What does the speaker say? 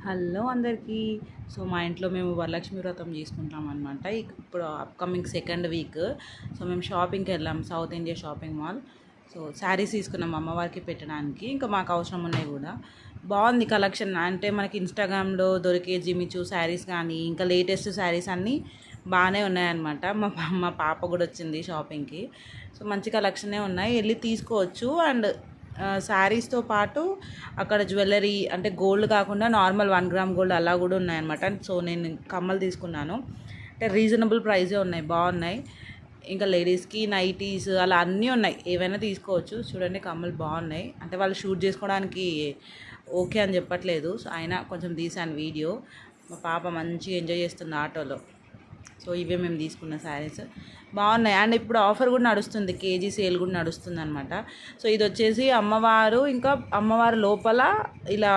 Hello అందరికీ. So మా ఇంట్లో మేము వరలక్ష్మి వ్రతం చేసుకుంటాం అనమాట. ఇప్పుడు అప్కమింగ్ సెకండ్ వీక్. సో మేము షాపింగ్కి వెళ్ళాం, south India shopping mall. So saris తీసుకున్నాం అమ్మవారికి పెట్టడానికి, ఇంకా మాకు అవసరం ఉన్నాయి కూడా. బాగుంది కలెక్షన్, అంటే మనకి ఇన్స్టాగ్రామ్లో దొరికే జిమిచూ శారీస్ కానీ ఇంకా లేటెస్ట్ శారీస్ అన్నీ బాగానే ఉన్నాయన్నమాట. మా పాప కూడా వచ్చింది షాపింగ్కి. సో మంచి కలెక్షనే ఉన్నాయి, వెళ్ళి తీసుకోవచ్చు. అండ్ శారీస్తో పాటు అక్కడ జ్యువెలరీ, అంటే గోల్డ్ కాకుండా నార్మల్ 1 గ్రామ్ గోల్డ్ అలా కూడా ఉన్నాయన్నమాట. సో నేను కమ్మలు తీసుకున్నాను, అంటే రీజనబుల్ ప్రైజే ఉన్నాయి, బాగున్నాయి. ఇంకా లేడీస్కి నైటీస్ అలా అన్నీ ఉన్నాయి, ఏవైనా తీసుకోవచ్చు. చూడండి కమ్మలు బాగున్నాయి, అంటే వాళ్ళు షూట్ చేసుకోవడానికి ఓకే అని చెప్పట్లేదు. సో అయినా కొంచెం తీసాను వీడియో. మా పాప మంచిగా ఎంజాయ్ చేస్తుంది ఆటోలో. సో ఇవే మేము తీసుకున్న శారీస్ బాగున్నాయి. అండ్ ఇప్పుడు ఆఫర్ కూడా నడుస్తుంది, కేజీ సేల్ కూడా నడుస్తుంది అనమాట. సో ఇది వచ్చేసి అమ్మవారు, ఇంకా అమ్మవారు లోపల ఇలా